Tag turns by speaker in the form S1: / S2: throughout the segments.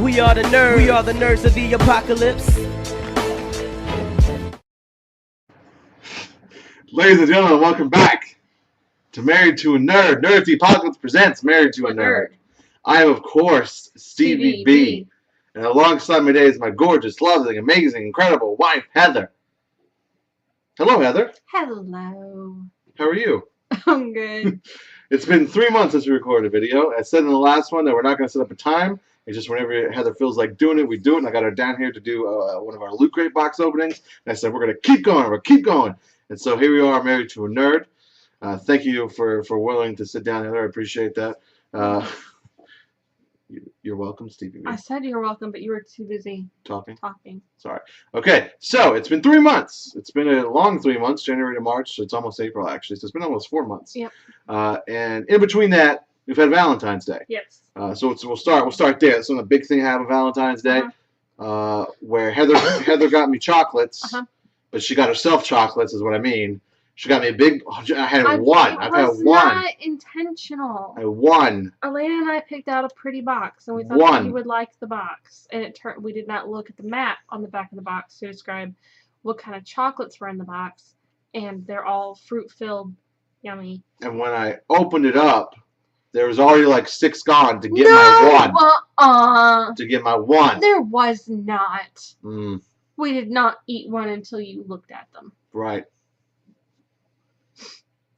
S1: We are the nerds. We are the nerds of the apocalypse.
S2: Ladies and gentlemen, welcome back to Married to a Nerd. Nerd of the Apocalypse presents Married to a Nerd. I am, of course, Stevie B. And alongside me today is my gorgeous, lovely, amazing, incredible wife, Heather. Hello, Heather.
S3: Hello.
S2: How are you?
S3: I'm good.
S2: It's been 3 months since we recorded a video. I said in the last one that we're not going to set up a time. It's just whenever Heather feels like doing it, we do it. And I got her down here to do one of our Loot Crate box openings. And I said, we're going to keep going. We're going to keep going. And so here we are, Married to a Nerd. Thank you for willing to sit down, Heather. I appreciate that. You're welcome, Stevie B.
S3: I said you're welcome, but you were too busy
S2: talking.
S3: Sorry.
S2: Okay, so it's been 3 months. It's been a long 3 months, January to March. So it's almost April, actually. So it's been almost 4 months.
S3: Yep.
S2: And in between that, we've had Valentine's Day.
S3: Yes.
S2: So we'll start there. That's one of the big things I have on Valentine's Day, where Heather got me chocolates, but she got herself chocolates, is what I mean. She got me a big. I had one. I've had one. It was
S3: not intentional.
S2: I won.
S3: Elena and I picked out a pretty box, and we thought that you would like the box. And it turned. We did not look at the map on the back of the box to describe what kind of chocolates were in the box, and they're all fruit-filled, yummy.
S2: And when I opened it up, there was already like 6 gone to get my one. To get my one.
S3: There was not.
S2: Mm.
S3: We did not eat one until you looked at them.
S2: Right.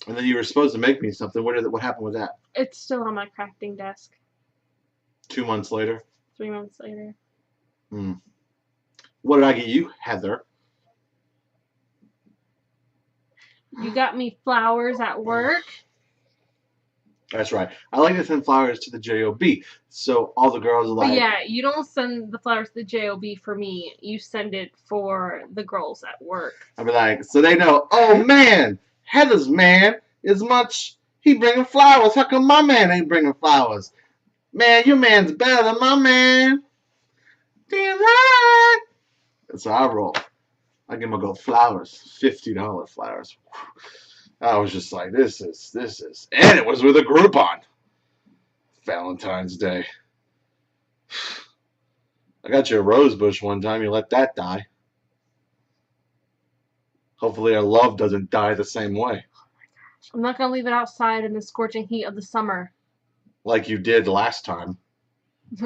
S2: And then you were supposed to make me something. What happened with that?
S3: It's still on my crafting desk.
S2: 2 months later?
S3: 3 months later.
S2: What did I get you, Heather?
S3: You got me flowers at work.
S2: That's right. I like to send flowers to the JOB. So all the girls are like...
S3: But yeah, you don't send the flowers to the JOB for me. You send it for the girls at work.
S2: I'll be like, so they know, oh man, Heather's man is much... He bringing flowers. How come my man ain't bringing flowers? Man, your man's better than my man. Damn right. That's how I roll. I give my girl flowers. $50 flowers. I was just like, this is, and it was with a Groupon. Valentine's Day. I got you a rose bush one time. You let that die. Hopefully our love doesn't die the same way.
S3: I'm not going to leave it outside in the scorching heat of the summer.
S2: Like you did last time.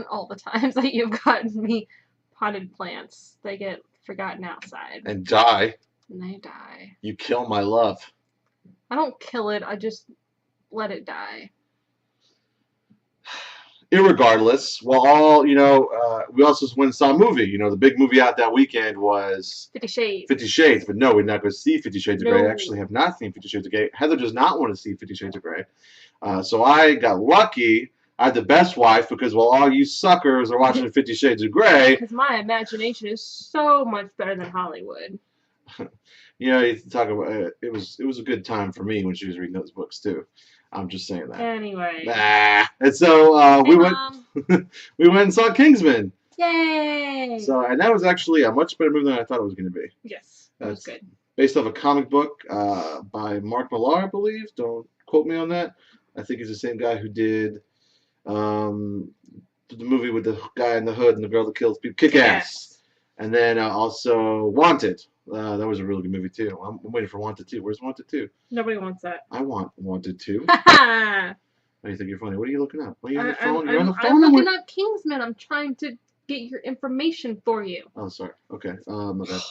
S3: All the times that you've gotten me potted plants. They get forgotten outside.
S2: And die.
S3: And they die.
S2: You kill my love.
S3: I don't kill it, I just let it die.
S2: Irregardless, well, we also went and saw a movie. The big movie out that weekend was
S3: 50 Shades.
S2: 50 Shades, but no, we're not going to see 50 Shades of Grey.
S3: No.
S2: I actually have not seen 50 Shades of Grey. Heather does not want to see 50 Shades of Grey. So I got lucky. I had the best wife because while all you suckers are watching 50 Shades of Grey...
S3: Because my imagination is so much better than Hollywood.
S2: You talk about it was a good time for me when she was reading those books too. I'm just saying that.
S3: Anyway.
S2: And so we went and saw Kingsman.
S3: Yay!
S2: So and that was actually a much better movie than I thought it was going to be.
S3: Yes, that was good.
S2: Based off a comic book by Mark Millar, I believe. Don't quote me on that. I think he's the same guy who did the movie with the guy in the hood and the girl that kills people, Kick-Ass. And then also Wanted. That was a really good movie too. I'm waiting for Wanted 2. Where's Wanted 2?
S3: Nobody wants that.
S2: I want Wanted 2.
S3: Haha!
S2: Why do you think you're funny? What are you looking up? Are you on the phone?
S3: You're
S2: on the
S3: I'm
S2: phone?
S3: looking up Kingsman. I'm trying to get your information for you.
S2: Oh, sorry. Okay. My bad.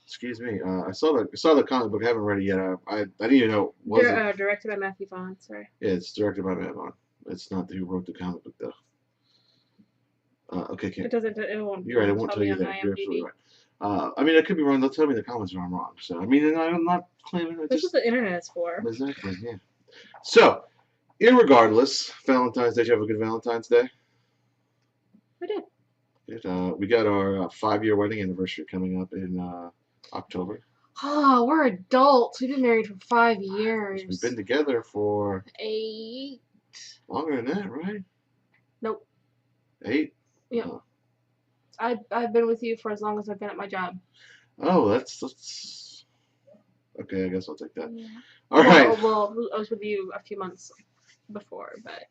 S2: Excuse me. I saw the comic book. I haven't read it yet. I didn't even know.
S3: Directed by Matthew Vaughn. Sorry.
S2: Yeah, it's directed by Matt Vaughn. It's not who wrote the comic book though. Okay.
S3: It doesn't. It won't.
S2: You're right. It won't tell you that. You're absolutely right. I mean, I could be wrong. They'll tell me in the comments if I'm wrong. So, I mean, I'm not claiming.
S3: That's what the internet is for.
S2: Exactly, yeah. So, irregardless, Valentine's Day. Did you have a good Valentine's Day?
S3: We did.
S2: Good. We got our 5-year wedding anniversary coming up in October.
S3: Oh, we're adults. We've been married for 5 years.
S2: We've been together for
S3: 8.
S2: Longer than that, right?
S3: Nope.
S2: 8?
S3: Yeah.
S2: Oh.
S3: I've been with you for as long as I've been at my job.
S2: Oh, that's okay. I guess I'll take that.
S3: Yeah.
S2: All right.
S3: Well, I was with you a few months before, but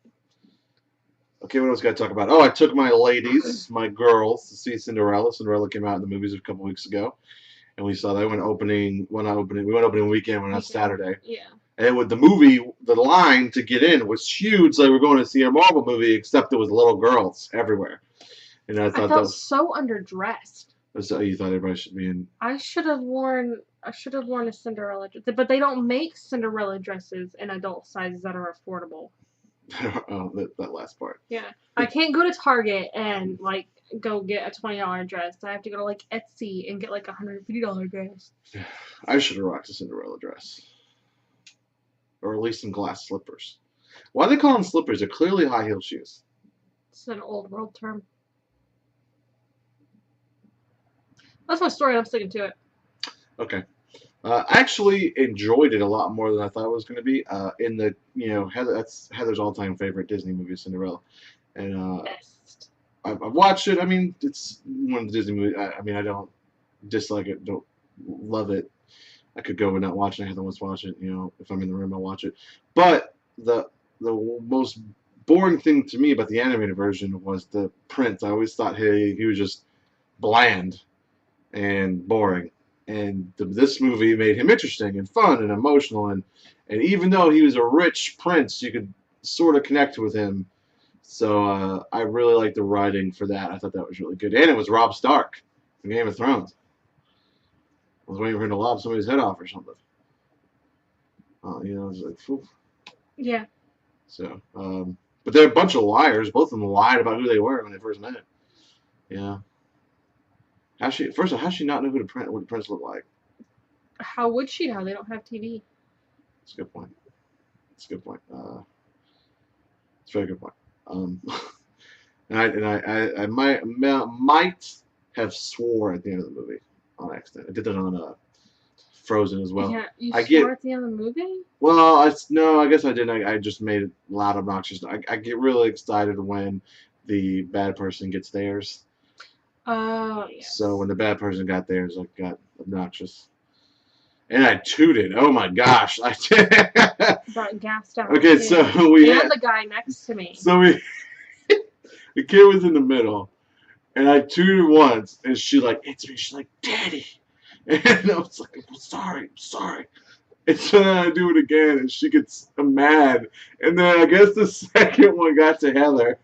S2: Okay, what else got to talk about? Oh, I took my ladies, my girls, to see Cinderella. Cinderella came out in the movies a couple weeks ago, and we saw that. We went opening weekend, went on Saturday.
S3: Yeah.
S2: And with the movie, the line to get in was huge. Like we're going to see a Marvel movie, except there was little girls everywhere. And I thought
S3: felt so underdressed.
S2: So you thought everybody should be in?
S3: I should have worn a Cinderella dress, but they don't make Cinderella dresses in adult sizes that are affordable.
S2: Oh, that last part.
S3: Yeah, I can't go to Target and like go get a $20 dress. I have to go to like Etsy and get like a $150 dress.
S2: I should have rocked a Cinderella dress, or at least some glass slippers. Why do they call them slippers? They're clearly high heel shoes.
S3: It's an old world term. That's my story. I'm sticking to it.
S2: Okay. I actually enjoyed it a lot more than I thought it was going to be. In the that's Heather's all-time favorite Disney movie, Cinderella, and
S3: Best.
S2: I've watched it. I mean, it's one of the Disney movies. I mean, I don't dislike it, don't love it. I could go and not watch it. Heather wants to watch it. If I'm in the room, I'll watch it. But the most boring thing to me about the animated version was the prince. I always thought he was just bland and boring. And this movie made him interesting and fun and emotional. And even though he was a rich prince, you could sort of connect with him. So I really liked the writing for that. I thought that was really good. And it was Robb Stark from Game of Thrones. I was waiting for him to lob somebody's head off or something. It was like, phew.
S3: Yeah.
S2: So, but they're a bunch of liars. Both of them lied about who they were when they first met. Yeah. First of all, how does she not know what the prince looked like?
S3: How would she know? They don't have TV.
S2: That's a good point. It's a very good point. And I might have swore at the end of the movie on accident. I did that on Frozen as well.
S3: Yeah, you swore at the end of the movie?
S2: Well, no, I guess I didn't. I just made it loud, obnoxious. I get really excited when the bad person gets theirs.
S3: Oh, yes.
S2: So when the bad person got theirs, I got obnoxious. And I tooted. Oh my gosh. I did.
S3: Got gassed out.
S2: Okay, so we
S3: had the guy next to me.
S2: So the kid was in the middle. And I tooted once, and she's like, it's me. She's like, Daddy. And I was like, I'm sorry. And so then I do it again, and she gets mad. And then I guess the second one got to Heather.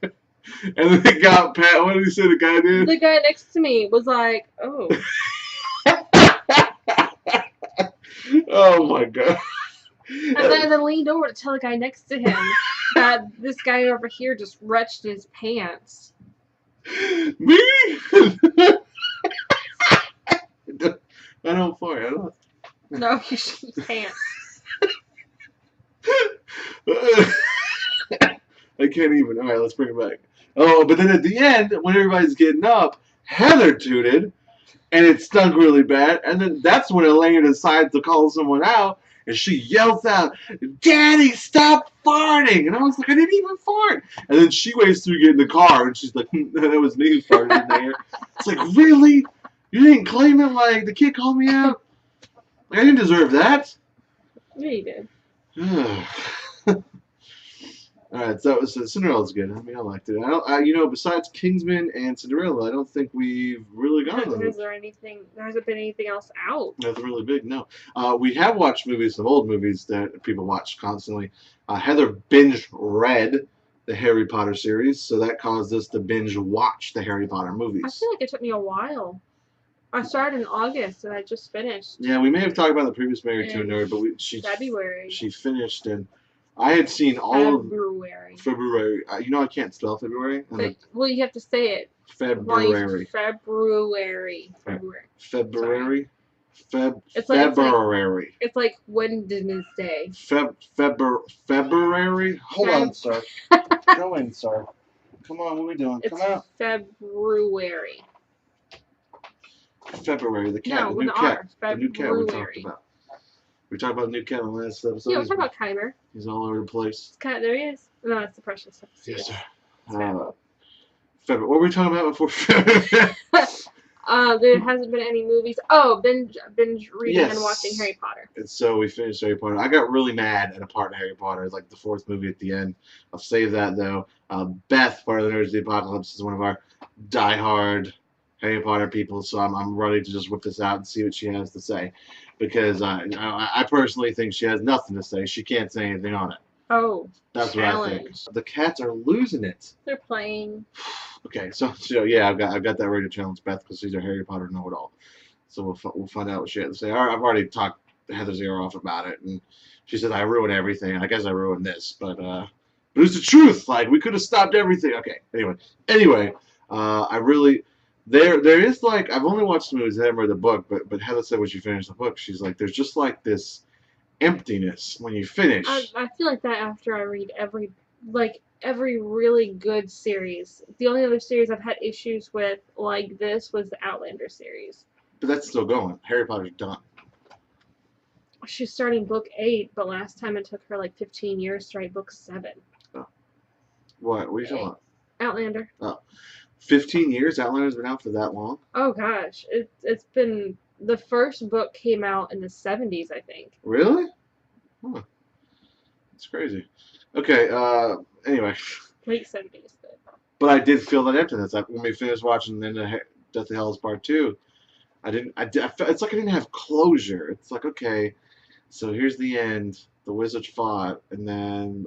S2: And then it got Pat. What did he say the guy did?
S3: The guy next to me was like, oh.
S2: Oh my god.
S3: And then leaned over to tell the guy next to him that this guy over here just wretched his pants.
S2: Me? I don't fart. I don't.
S3: No, you shit your pants.
S2: I can't even. All right, let's bring it back. Oh, but then at the end, when everybody's getting up, Heather tooted, and it stunk really bad. And then that's when Elaine decides to call someone out, and she yells out, Daddy, stop farting! And I was like, I didn't even fart. And then she waits till we get in the car, and she's like, that was me farting in there. It's like, really? You didn't claim it like the kid called me out? Like, I didn't deserve that.
S3: Yeah, you did.
S2: Alright, so Cinderella's good. I mean, I liked it. Besides Kingsman and Cinderella, I don't think we've really gone to them.
S3: There hasn't been anything else out.
S2: Nothing really big, no. We have watched some old movies that people watch constantly. Heather binge read the Harry Potter series, so that caused us to binge watch the Harry Potter movies.
S3: I feel like it took me a while. I started in August and I just finished.
S2: Yeah, we may have talked about the previous Married to a Nerd, but
S3: February.
S2: She finished, and I had seen all of February. I can't spell February.
S3: Well, you have to say it.
S2: February.
S3: February.
S2: It's
S3: like Wednesday.
S2: February. Hold on, sir. Go in, sir. Come on, what are we doing? Come out.
S3: February.
S2: February. The cat.
S3: No,
S2: the new cat. The new cat we talked about. We talked about the new cat on the last episode.
S3: Yeah, we're talking about Kyler.
S2: He's all over the place.
S3: There he is. No, that's the precious stuff.
S2: Yes, sir. February. What were we talking about before February?
S3: There hasn't been any movies. Oh, binge reading and watching Harry Potter.
S2: And so we finished Harry Potter. I got really mad at a part of Harry Potter. It's like the 4th movie at the end. I'll save that though. Beth, part of the Nerds of the Apocalypse, is one of our diehard Harry Potter people, so I'm ready to just whip this out and see what she has to say. Because I personally think she has nothing to say. She can't say anything on it.
S3: Oh,
S2: that's
S3: challenge.
S2: What I think. The cats are losing it.
S3: They're playing.
S2: Okay, so yeah, I've got that ready to challenge Beth because she's a Harry Potter know-it-all. So we'll find out what she has to say. I've already talked Heather's ear off about it, and she said I ruined everything. I guess I ruined this, but it was the truth. Like we could have stopped everything. Okay. Anyway, I really there is like I've only watched the movies. I haven't read the book, but Heather said when she finished the book, she's like there's just like this emptiness when you finish.
S3: I feel like that after I read every really good series. The only other series I've had issues with like this was the Outlander series.
S2: But that's still going. Harry Potter's done.
S3: She's starting book 8, but last time it took her like 15 years to write book 7.
S2: Oh. What are you talking about?
S3: Outlander.
S2: Oh. 15 years? Outlander's been out for that long?
S3: Oh gosh. It's been the first book came out in the 70s, I think.
S2: Really? Huh. That's crazy. Okay, anyway.
S3: Late 70s.
S2: But I did feel that emptiness. Like when we finished watching Death of Hell's Part 2, it's like I didn't have closure. It's like, okay, so here's the end. The wizards fought, and then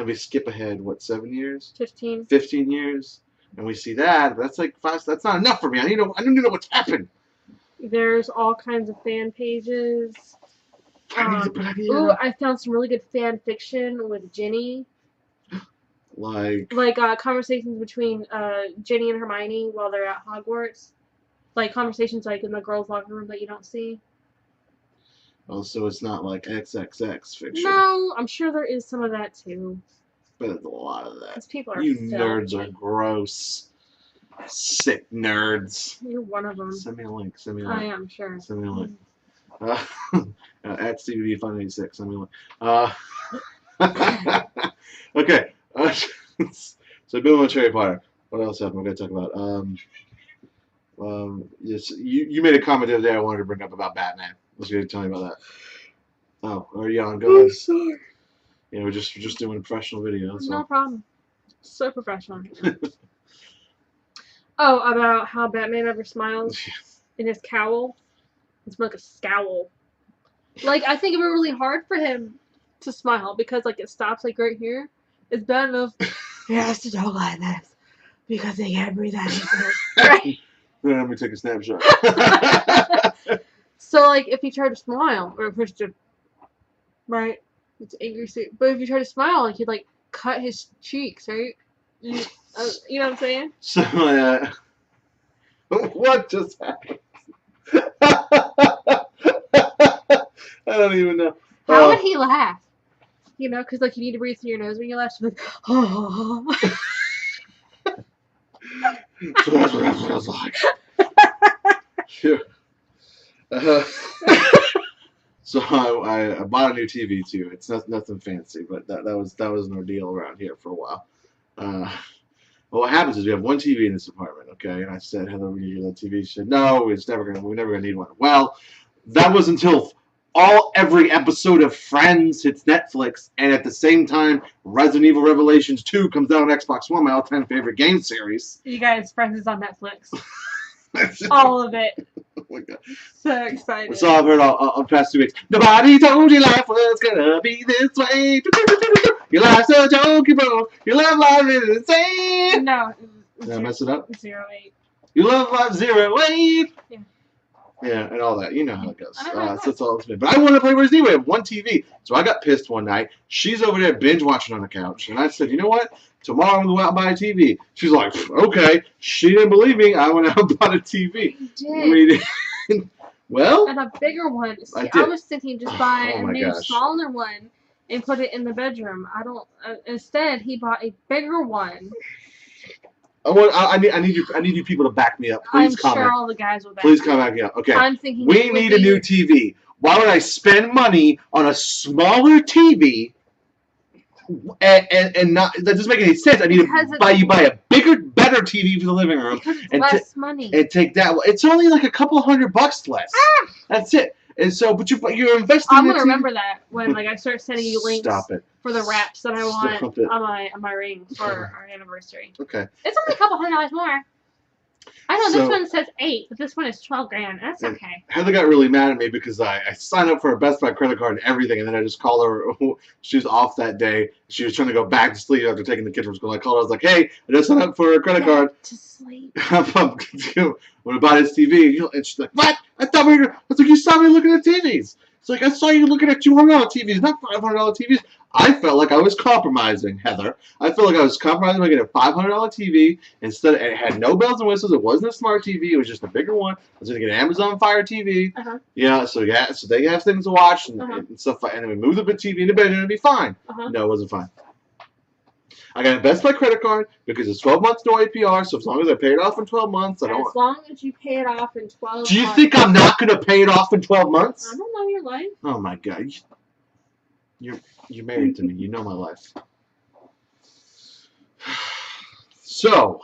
S2: we skip ahead, 7 years?
S3: 15.
S2: 15 years? And we see that. That's like 5. That's not enough for me. I need to know what's happened.
S3: There's all kinds of fan pages. I found some really good fan fiction with Ginny.
S2: Like
S3: conversations between Ginny and Hermione while they're at Hogwarts. Like conversations like in the girls' locker room that you don't see.
S2: Oh, so it's not like XXX fiction.
S3: No, I'm sure there is some of that too.
S2: But it's a lot of that.
S3: Because people are
S2: You nerds are gross. Sick nerds.
S3: You're one of them.
S2: Send me a link.
S3: I am, sure.
S2: Send me a link. At Stevie B Fun 86. Send me a link. Okay. So Bill and Harry Potter. What else happened? We're gonna talk about. Yes, you made a comment the other day I wanted to bring up about Batman. I was going to tell you about that. Oh, or Jan, go ahead.
S3: Sorry.
S2: Yeah, we're just doing a professional video.
S3: No problem. So professional. Oh, about how Batman never smiles in his cowl. It's like a scowl. Like I think it would be really hard for him to smile because like it stops like right here. It's bad enough. He has to talk like this because he can't breathe out. Right.
S2: Let me take a snapshot.
S3: So, like, if he tried to smile, or if it's right, it's angry suit. But if you try to smile, like, he'd, like, cut his cheeks, right? You know what I'm saying?
S2: So, what just happened? I don't even know.
S3: How would he laugh? You know, because, like, you need to breathe through your nose when you laugh. So, like, oh.
S2: So that's what that feels like. Sure. So I bought a new TV too. It's nothing fancy, but that was an ordeal around here for a while. Well, what happens is we have one TV in this apartment, okay? And I said, Heather, we need that TV. She said, no, we're never gonna need one. Well, that was until every episode of Friends hits Netflix, and at the same time, Resident Evil Revelations 2 comes out on Xbox One, my all-time favorite game series.
S3: You guys, Friends is on Netflix. All of it.
S2: Oh my God.
S3: So excited.
S2: That's all I've heard all past 2 weeks. Nobody told you life was gonna be this way. Your life's a joke, you broke. Your love life is insane.
S3: No.
S2: Did I mess it up?
S3: 08.
S2: Your love life 08.
S3: Yeah.
S2: Yeah, and all that. You know how it goes. So that's all it's been. But I want to play Resident Evil. We have one TV. So I got pissed one night. She's over there binge watching on the couch. And I said, you know what? Tomorrow I'm going to go out and buy a TV. She's like, okay. She didn't believe me. I went out and bought a TV.
S3: You
S2: did. Well?
S3: And a bigger one. See, I was thinking just buy a new smaller one and put it in the bedroom. Instead, he bought a bigger one.
S2: I need you people to back me up. Please comment.
S3: I'm sure all the guys will back
S2: me up. Please come back me up. Okay.
S3: I'm thinking
S2: we need a new TV. Why would I spend money on a smaller TV and not that doesn't make any sense. I need to buy a bigger, better TV for the living room,
S3: and less money.
S2: And take that. It's only like a couple $100 less. That's it. And so, but you're investing.
S3: I'm gonna remember that when like I start sending you links for the wraps that I want on my ring for our anniversary.
S2: Okay.
S3: It's only a couple $100 more. I know this one says 8, but this one is $12,000. That's okay.
S2: Heather got really mad at me because I signed up for a Best Buy credit card and everything, and then I just called her. She was off that day. She was trying to go back to sleep after taking the kids from school. I called her. I was like, "Hey, I just signed up for a credit card
S3: to sleep.
S2: I'm going to buy this TV." And she's like, "What? I thought we were." I was like, "You saw me looking at TVs." It's like, "I saw you looking at $200 TVs, not $500 TVs." I felt like I was compromising, Heather. I felt like I was compromising by getting a $500 TV instead. It had no bells and whistles. It wasn't a smart TV. It was just a bigger one. I was going to get an Amazon Fire TV. Yeah, so they have things to watch and stuff. And then we moved the TV in the bedroom and it'd be fine. No, it wasn't fine. I got a Best Buy credit card because it's 12 months no APR. So as long as I pay it off in 12 months, I don't.
S3: As long as you pay it off in 12 months.
S2: Do you think I'm not going to pay it off in 12 months?
S3: I don't know your life.
S2: Oh my God. You're married to me. You know my life. So,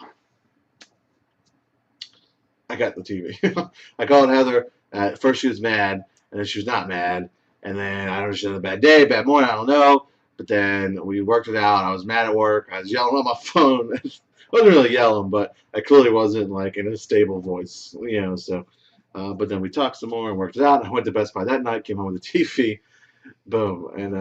S2: I got the TV. I called Heather. At first she was mad, and then she was not mad. And then, I don't know, she had a bad day, bad morning, I don't know. But then we worked it out. I was mad at work. I was yelling on my phone. I wasn't really yelling, but I clearly wasn't like in a stable voice. So. But then we talked some more and worked it out. I went to Best Buy that night, came home with a TV. Boom. And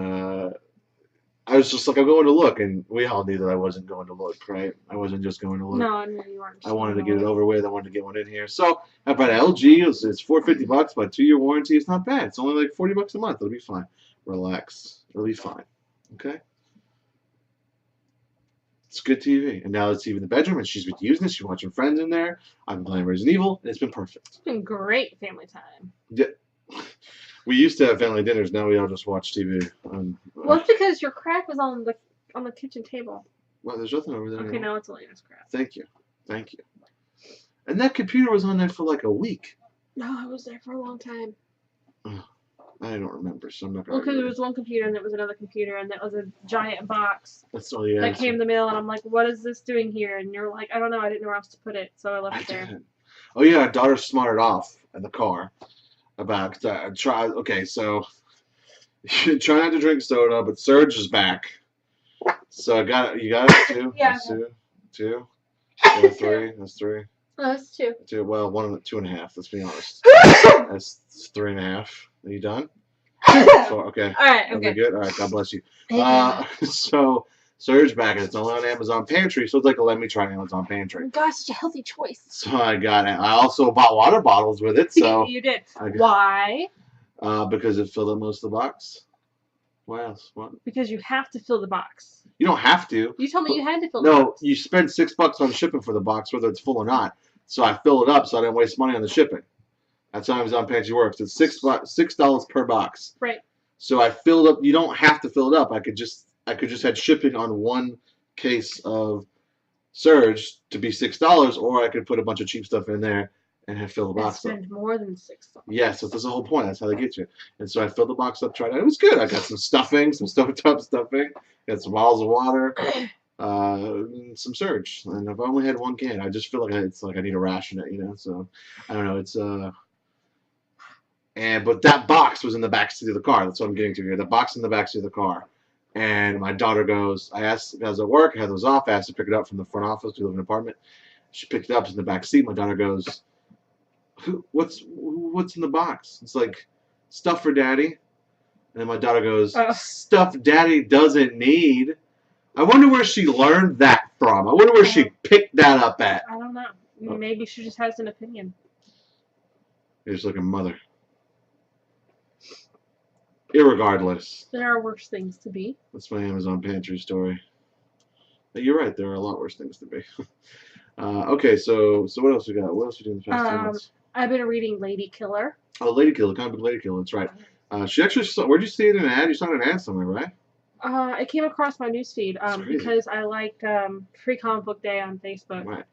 S2: I was just like, I'm going to look. And we all knew that I wasn't going to look, right? I wasn't just going to look.
S3: No, I knew you weren't.
S2: I wanted to get it over with. I wanted to get one in here. So I bought LG. It's $450, but a 2-year warranty. It's not bad. It's only like $40 a month. It'll be fine. Relax. It'll be fine. Okay? It's good TV. And now it's even in the bedroom, and she's been using it. She's watching Friends in there. I've been playing Resident Evil, and it's been perfect.
S3: It's been great family time.
S2: Yeah. We used to have family dinners. Now we all just watch TV.
S3: Well, it's because your crack was on the kitchen table.
S2: Well, there's nothing over there.
S3: Okay,
S2: anymore.
S3: now it's Elena's crack.
S2: Thank you. And that computer was on there for like a week.
S3: No, it was there for a long time.
S2: I don't remember, so I'm not
S3: going to. Well, because there was one computer and there was another computer and that was a giant box that came in the mail, and I'm like, what is this doing here? And you're like, I don't know, I didn't know where else to put it, so I left it there.
S2: Oh yeah, our daughter smarted off in the car about okay, so try not to drink soda, but Surge is back. So you got it too?
S3: Yeah.
S2: That's two. That's three. That's three.
S3: Oh, that's 2.
S2: 2. Well, 2.5. Let's be honest. That's 3.5. Are you done? 4. Okay.
S3: All right. Okay.
S2: Good. All right. God bless you. So Surge back, and it's only on Amazon Pantry, so it's like a let me try Amazon Pantry.
S3: Oh gosh, such a healthy choice.
S2: So I got it. I also bought water bottles with it. So
S3: you did. Why?
S2: Because it filled up most of the box. Why else? What?
S3: Because you have to fill the box.
S2: You don't have to.
S3: You told me you had to fill the box.
S2: No, you spend $6 on shipping for the box, whether it's full or not. So I fill it up so I didn't waste money on the shipping. That's how Amazon Pantry works. It's $6 per box.
S3: Right.
S2: So I filled up. You don't have to fill it up. I could just had shipping on one case of Surge to be $6, or I could put a bunch of cheap stuff in there and have filled the box up.
S3: Spend more than $6.
S2: Yeah, so that's the whole point. That's how they get you. And so I filled the box up, tried it. It was good. I got some stuffing, some stovetop stuffing. Got some bottles of water, some Surge. And I've only had one can. I just feel like it's like I need to ration it, So I don't know. It's but that box was in the backseat of the car. That's what I'm getting to here. The box in the backseat of the car. And my daughter goes, I asked, I was at work, I had those off, I asked to pick it up from the front office. We live in an apartment. She picked it up, it's in the back seat. My daughter goes, what's in the box? It's like, stuff for daddy. And then my daughter goes, stuff daddy doesn't need. I wonder where she learned that from. I wonder where she picked that up at.
S3: I don't know. Maybe she just has an opinion.
S2: You're just like a mother. Irregardless.
S3: There are worse things to be.
S2: That's my Amazon Pantry story. But you're right. There are a lot worse things to be. Okay, so what else we got? What else we doing in the past 2 months?
S3: I've been reading Lady Killer.
S2: Oh, Lady Killer, comic book Lady Killer. That's right. She actually saw. Where'd you see it in an ad? You saw it in an ad somewhere, right?
S3: It came across my newsfeed because I liked Free Comic Book Day on Facebook.
S2: Right.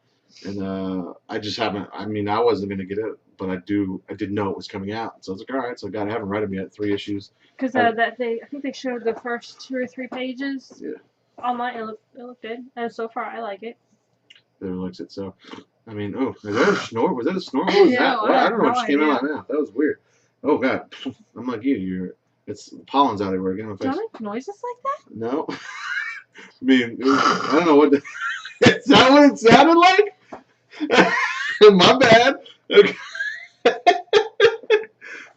S2: And I just haven't. I mean, I wasn't gonna get it, but I did know it was coming out, so I was like, all right. So I haven't read them yet. 3 issues.
S3: Because I think they showed the first 2 or 3 pages.
S2: Yeah.
S3: Online, it looked good, and so far I like it.
S2: Everyone likes it. So, I mean, oh, is that a snore? Was that a snore? What was that? What? I don't know what just came out of my mouth. That was weird. Oh God, I'm like you. It's pollen's out everywhere again.
S3: Do I make noises like that?
S2: No. I mean, I don't know what. Is that what it sounded like? My bad. Okay.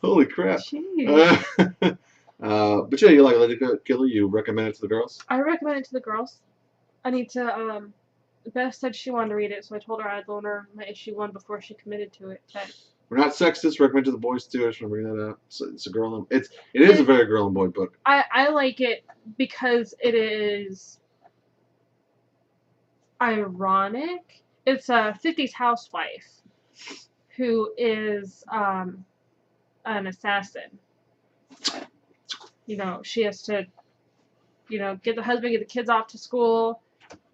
S2: Holy crap. But yeah, you like Lady Killer? You recommend it to the girls?
S3: I recommend it to the girls. I need to. Beth said she wanted to read it, so I told her I'd loan her my issue 1 before she committed to it. But
S2: we're not sexist. Recommend it to the boys too. I just want to bring that up. It's a girl. It is a very girl and boy book.
S3: I like it because it is ironic. It's a 50s housewife who is an assassin. You know, she has to, get the husband, get the kids off to school,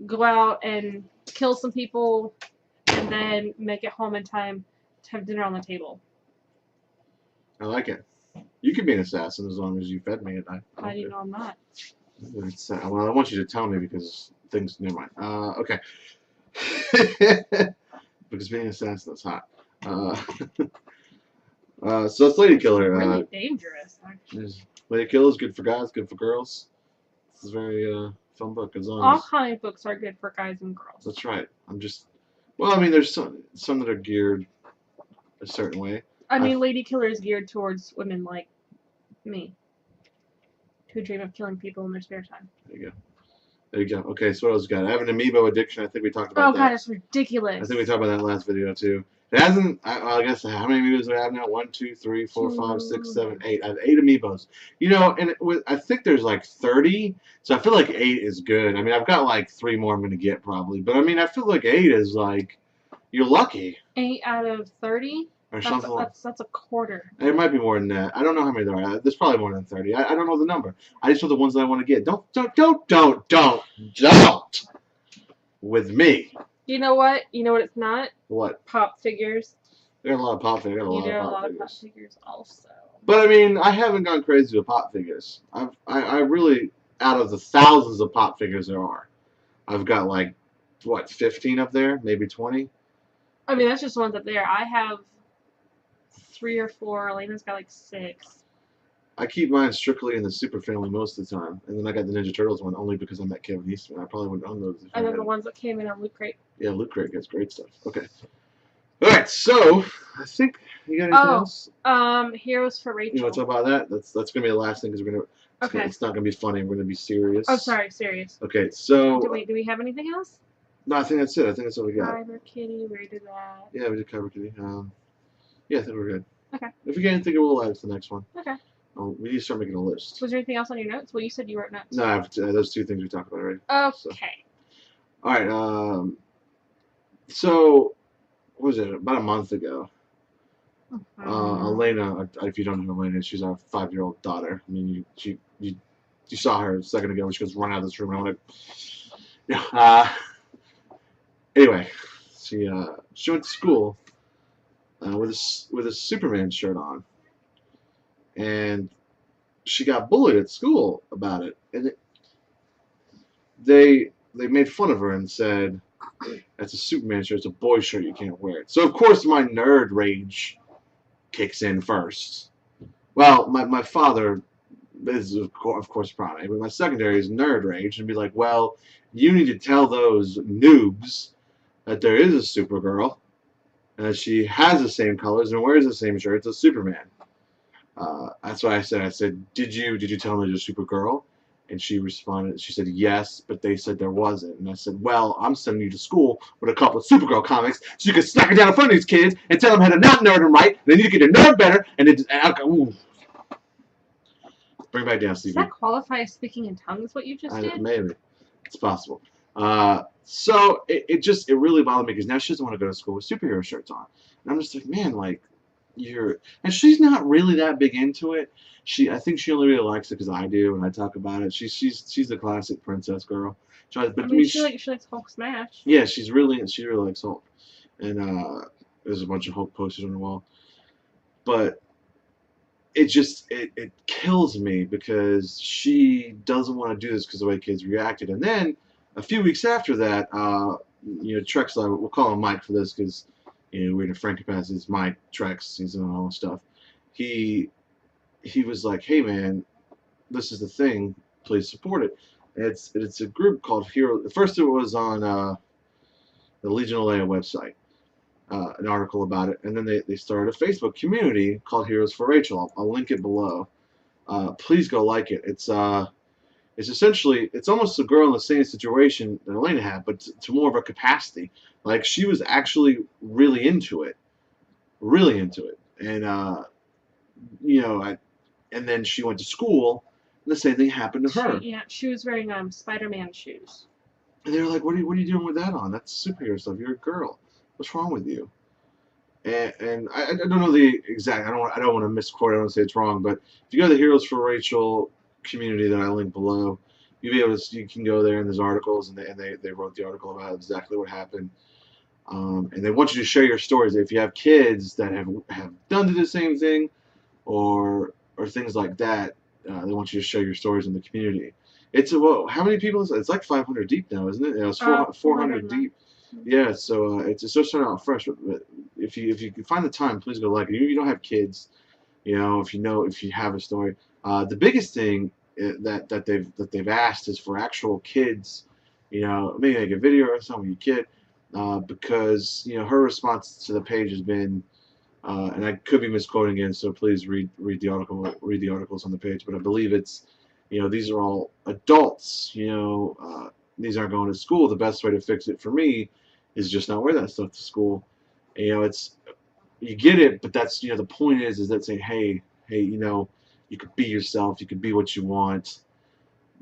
S3: go out and kill some people, and then make it home in time to have dinner on the table.
S2: I like it. You can be an assassin as long as you fed me at night.
S3: How do you know I'm not?
S2: Well, I want you to tell me because things. Never mind. Okay. Because being an assassin is hot. So it's Lady Killer.
S3: It's really dangerous, actually.
S2: Lady Killer is good for guys, good for girls. This is a very fun book.
S3: All comic books are good for guys and girls.
S2: That's right. Well, I mean, there's some that are geared a certain way.
S3: I mean, Lady Killer is geared towards women like me, who dream of killing people in their spare time.
S2: There you go. There you go. Okay, so what else we got? I have an amiibo addiction. I think we talked about that.
S3: Oh god, it's ridiculous.
S2: I think we talked about that last video too. It hasn't. I guess how many amiibos do I have now? 1, 2, 3, 4, 5, 6, 7, 8. I have 8 amiibos. And I think there's like 30. So I feel like 8 is good. I mean, I've got like 3 more I'm gonna get probably, but I mean, I feel like 8 is like you're lucky.
S3: 8 out of 30.
S2: Or something like
S3: that's a quarter.
S2: It might be more than that. I don't know how many there are. There's probably more than 30. I don't know the number. I just know the ones that I want to get. Don't with me.
S3: You know what? You know what it's not?
S2: What?
S3: Pop figures.
S2: There are a lot of pop figures.
S3: You do a lot of pop figures also.
S2: But I mean, I haven't gone crazy with pop figures. I really, out of the thousands of pop figures there are, I've got like, what, 15 up there? Maybe 20?
S3: I mean, that's just ones up there. I have 3 or 4. Elena's got like 6.
S2: I keep mine strictly in the Super Family most of the time, and then I got the Ninja Turtles one only because I met Kevin Eastman. I probably wouldn't own those.
S3: And then the ones that came in on Loot Crate.
S2: Yeah, Loot Crate gets great stuff. Okay. All right, so I think you got anything else?
S3: Heroes for Rachel.
S2: You want to talk about that? That's gonna be the last thing because we're gonna.
S3: Okay.
S2: It's not gonna be funny. We're gonna be serious.
S3: Oh, sorry, serious.
S2: Okay, so.
S3: Do we have anything else?
S2: No, I think that's it. I think that's all we got.
S3: Cyber Kitty, we did that.
S2: Yeah, we did Cyber Kitty. Yeah, I think we're good.
S3: Okay.
S2: If we get anything, we'll add it to the next one.
S3: Okay.
S2: Oh, we need to start making a list.
S3: Was there anything else on your notes? Well, you said you wrote notes.
S2: No, I have those 2 things we talked about already.
S3: Okay.
S2: So. All right. So, what was it? About a month ago. Elena, if you don't know Elena, she's our 5-year-old daughter. I mean, you saw her a second ago when she goes run out of this room. And I went, yeah. Anyway, she went to school with a Superman shirt on, and she got bullied at school about it. And they made fun of her and said, "That's a Superman shirt. It's a boy shirt. You can't wear it." So of course my nerd rage kicks in first. Well, my father is of course primary, but my secondary is nerd rage, and be like, "Well, you need to tell those noobs that there is a Supergirl, and that she has the same colors and wears the same shirts as Superman." That's what I said. I said, "Did you tell them there's a Supergirl?" And she responded. She said, "Yes, but they said there wasn't." And I said, "Well, I'm sending you to school with a couple of Supergirl comics so you can smack it down in front of these kids and tell them how to not nerd them right. And they need to get their nerd better." And ooh. Bring it back down, Stevie.
S3: Does that qualify as speaking in tongues? What you just did?
S2: Maybe. It's possible. So it really bothered me because now she doesn't want to go to school with superhero shirts on. And I'm just like, man, like, and she's not really that big into it. I think she only really likes it because I do, and I talk about it. She's the classic princess girl. But
S3: I mean, she likes Hulk smash.
S2: Yeah, she really likes Hulk, and there's a bunch of Hulk posters on the wall. But it kills me because she doesn't want to do this because of the way kids reacted. And then a few weeks after that, Trexler, we'll call him Mike for this because we're in a friend capacity. It's Mike Trex. He's on all this stuff. He was like, hey man, this is the thing. Please support it. It's a group called Hero. First it was on the Legion of Leia website. An article about it, and then they started a Facebook community called Heroes for Rachel. I'll link it below. Please go like it. It's essentially, it's almost a girl in the same situation that Elena had, but to more of a capacity. Like, she was actually really into it, and and then she went to school, and the same thing happened to her.
S3: She was wearing Spider-Man shoes.
S2: And they were like, what are you doing with that on? That's superhero stuff. You're a girl. What's wrong with you? And I don't know the exact. I don't want to misquote. I don't want to say it's wrong. But if you go to the Heroes for Rachel community that I link below, you can go there and there's articles, and they wrote the article about exactly what happened. And they want you to share your stories. If you have kids that have done the same thing, or things like that, they want you to share your stories in the community. It's how many people? It's like 500 deep now, isn't it? It's 400 deep. Yeah, so it's just starting out fresh. But if you can find the time, please go like it. If you don't have kids, if you have a story, the biggest thing that they've asked is for actual kids, maybe make a video or something with your kid, because her response to the page has been, and I could be misquoting again, so please read the articles on the page. But I believe it's, these are all adults, these aren't going to school. The best way to fix it for me is just not wear that stuff to school. And, you get it, but that's, the point is that saying, hey, you could be yourself. You can be what you want.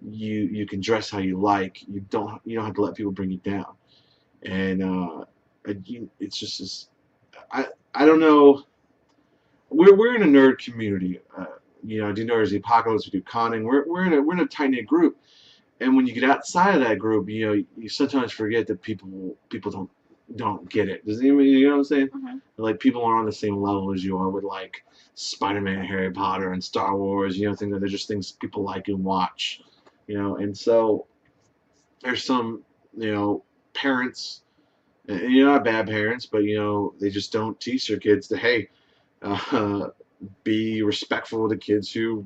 S2: You can dress how you like. You don't have to let people bring you down. And it's just this. I don't know. We're in a nerd community. I do Nerds the Apocalypse. We do conning. We're in a tight knit group. And when you get outside of that group, you sometimes forget that people don't get it. Does anyone, you know what I'm saying?
S3: Mm-hmm.
S2: Like, people aren't on the same level as you are with, like, Spider-Man, Harry Potter, and Star Wars. Things that they're just things people like and watch. And so there's some parents, and not bad parents, but they just don't teach their kids to, hey, be respectful of the kids who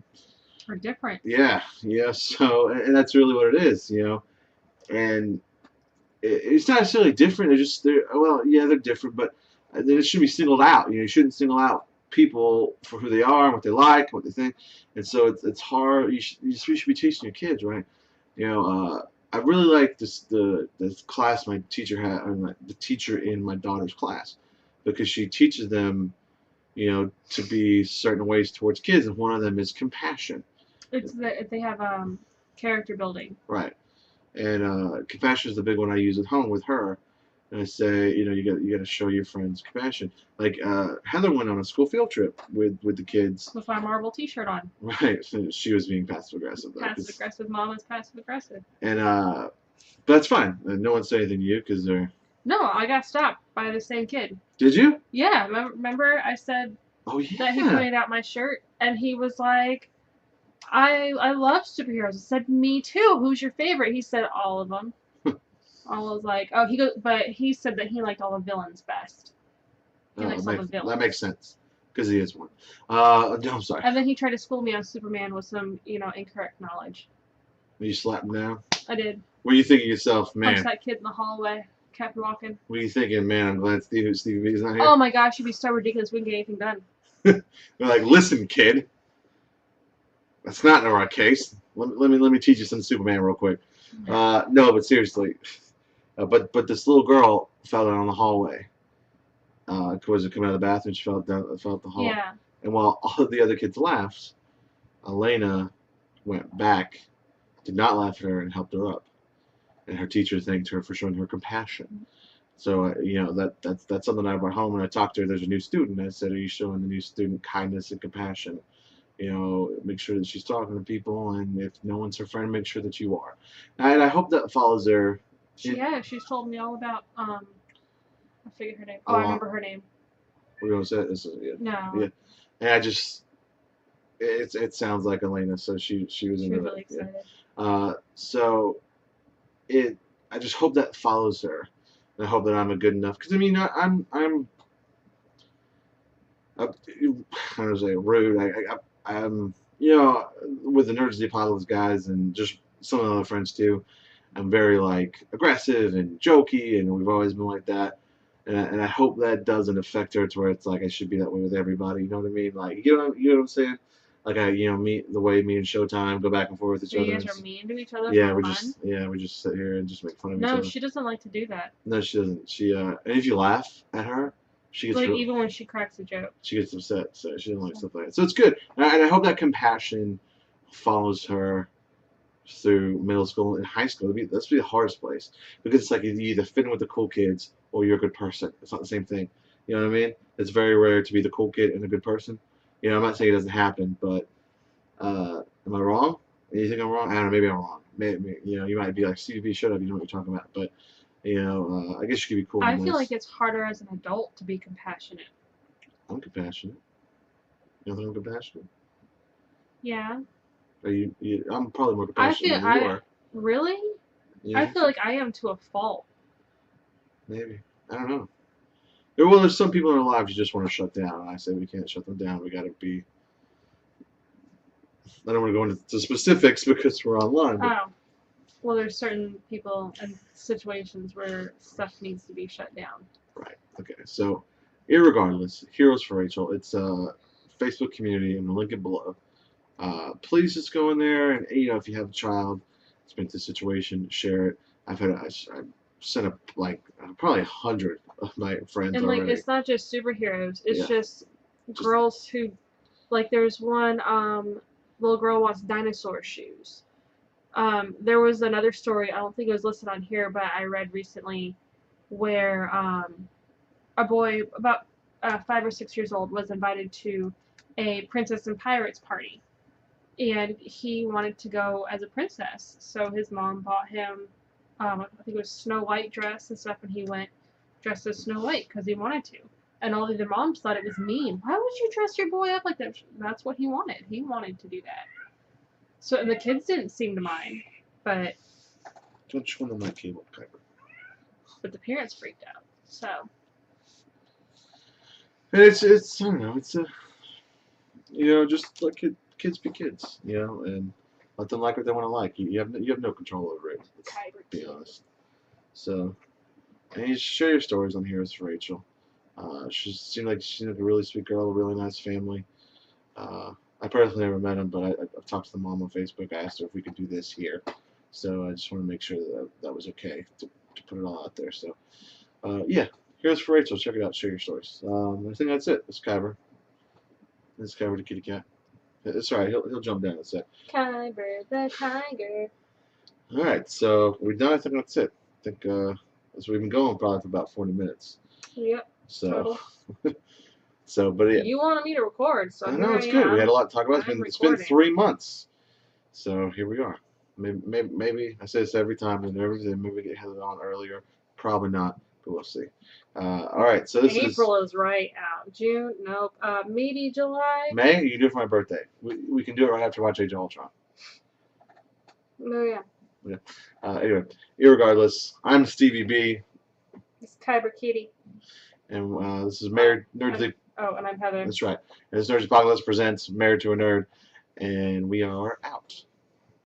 S3: are different.
S2: Yeah. So, and that's really what it is, and it's not necessarily different. They're different, but it should be singled out. You shouldn't single out people for who they are and what they like, what they think. And so it's hard. You should be teaching your kids, right? I really like this class my teacher had, the teacher in my daughter's class, because she teaches them, to be certain ways towards kids, and one of them is compassion.
S3: They have character building.
S2: Right. And compassion is the big one I use at home with her. And I say, you got to show your friends compassion. Like, Heather went on a school field trip with the kids.
S3: With my Marvel T-shirt on.
S2: Right. So she was being passive aggressive.
S3: Passive aggressive. Mom is passive aggressive.
S2: And but that's fine. No one said anything to you because they're.
S3: No, I got stopped by the same kid.
S2: Did you?
S3: Yeah. Remember I said.
S2: Oh yeah.
S3: That he pointed out my shirt, and he was like, I love superheroes. I said, me too. Who's your favorite? He said, all of them. I was like, oh, but he said that he liked all the villains best. He likes all the villains.
S2: That makes sense, because he is one. I'm sorry.
S3: And then he tried to school me on Superman with some, incorrect knowledge.
S2: You slapped him down?
S3: I did.
S2: What are you thinking of yourself, man?
S3: Punched that kid in the hallway. Kept walking.
S2: What are you thinking, man? I'm glad Stevie B is not here.
S3: Oh my gosh, you'd be so ridiculous. We wouldn't get anything done.
S2: They're like, listen, kid. That's not in our case. Let me teach you some Superman real quick. No, but seriously. But this little girl fell down the hallway. Was it coming out of the bathroom? She fell down the hall.
S3: Yeah.
S2: And while all of the other kids laughed, Elena went back, did not laugh at her, and helped her up. And her teacher thanked her for showing her compassion. So that's something I brought home when I talked to her. There's a new student. I said, "Are you showing the new student kindness and compassion?" You know, make sure that she's talking to people, and if no one's her friend, make sure that you are. And I hope that follows her.
S3: She's told me all about I forget her name. Oh, I
S2: Along,
S3: remember her name.
S2: we're gonna say this. Yeah,
S3: No.
S2: yeah. And I just, it sounds like Elena, so she was
S3: She was
S2: into
S3: really
S2: that.
S3: excited.
S2: Yeah. So I just hope that follows her, and I hope that I'm a good enough. Because I mean, I'm I don't say rude. I'm you know, with the Nerds of the Apocalypse guys and just some of the other friends too. I'm very like aggressive and jokey, and we've always been like that. And I hope that doesn't affect her to where it's like I should be that way with everybody. You know what I mean? Like you know what I'm saying? Like the way me and Showtime go back and forth with each
S3: So
S2: other.
S3: you guys are mean to each other
S2: Yeah,
S3: for
S2: we
S3: fun?
S2: just sit here and just make fun of each
S3: No,
S2: other.
S3: she doesn't like to do that.
S2: No, she doesn't. And if you laugh at her, she gets
S3: like even when she cracks a joke.
S2: She gets upset, so she doesn't like stuff like that. So it's good, and I hope that compassion follows her through middle school and high school. That's be the hardest place because it's like you either fit in with the cool kids or you're a good person. It's not the same thing. You know what I mean? It's very rare to be the cool kid and a good person. You know, I'm not saying it doesn't happen, but am I wrong? You think I'm wrong? I don't know. Maybe I'm wrong. Maybe you might be like, Stevie B, shut up. You know what you're talking about. But I guess you could be cool.
S3: I feel like it's harder as an adult to be compassionate.
S2: I'm compassionate. You don't think I'm compassionate?
S3: Yeah.
S2: Are you, I'm probably more compassionate than you are.
S3: Really?
S2: Yeah.
S3: I feel like I am to a fault.
S2: Maybe. I don't know. Well, there's some people in our lives you just want to shut down, and I say we can't shut them down. We got to be. I don't want to go into specifics because we're online. But...
S3: Oh. Well, there's certain people and situations where stuff needs to be shut down.
S2: Right. Okay. So, irregardless, Heroes for Rachel. It's a Facebook community, and we'll link it below. Please just go in there, and if you have a child that's been through a situation, share it. I've sent up like probably 100 of my friends
S3: and like
S2: already.
S3: it's not just superheroes, it's just girls who like there's one little girl wants dinosaur shoes. There was another story, I don't think it was listed on here, but I read recently where a boy about 5 or 6 years old was invited to a Princess and Pirates party, and he wanted to go as a princess, so his mom bought him I think it was Snow White dress and stuff, and he went dressed as Snow White because he wanted to. And all the other moms thought it was mean. Why would you dress your boy up like that? That's what he wanted. He wanted to do that. So and the kids didn't seem to mind, but
S2: don't turn on my cable, Piper.
S3: But the parents freaked out. So.
S2: And it's I don't know, it's just let kids be kids, and let them like what they want to like. You have no control over it. Let's be honest. So, and you share your stories on Heroes for Rachel. She seemed like a really sweet girl, a really nice family. I personally never met him, but I've talked to the mom on Facebook. I asked her if we could do this here. So I just want to make sure that was okay to put it all out there. So, yeah, Heroes for Rachel. Check it out. Share your stories. I think that's it. It's Kyber. It's Kyber the kitty cat. It's alright. He'll jump down. That's it.
S3: Kyber the tiger.
S2: All right. So we're done. I think that's it. I think we've been going probably for about 40 minutes.
S3: Yep.
S2: So. So, but yeah.
S3: You wanted me to record, so
S2: I know it's good. We had a lot to talk about. It's been 3 months, so here we are. Maybe I say this every time, and maybe we get Heather on earlier. Probably not, but we'll see. All right, so this
S3: April is right out. June, nope. Maybe July.
S2: May. You can do it for my birthday. We can do it right after Watch Age of Ultron.
S3: Oh yeah.
S2: Yeah. Anyway, irregardless, I'm Stevie B.
S3: It's Kyber Kitty.
S2: And this is Married Nerd.
S3: Oh, and I'm Heather.
S2: That's right. And this Nerds Apocalypse presents Married to a Nerd, and we are out.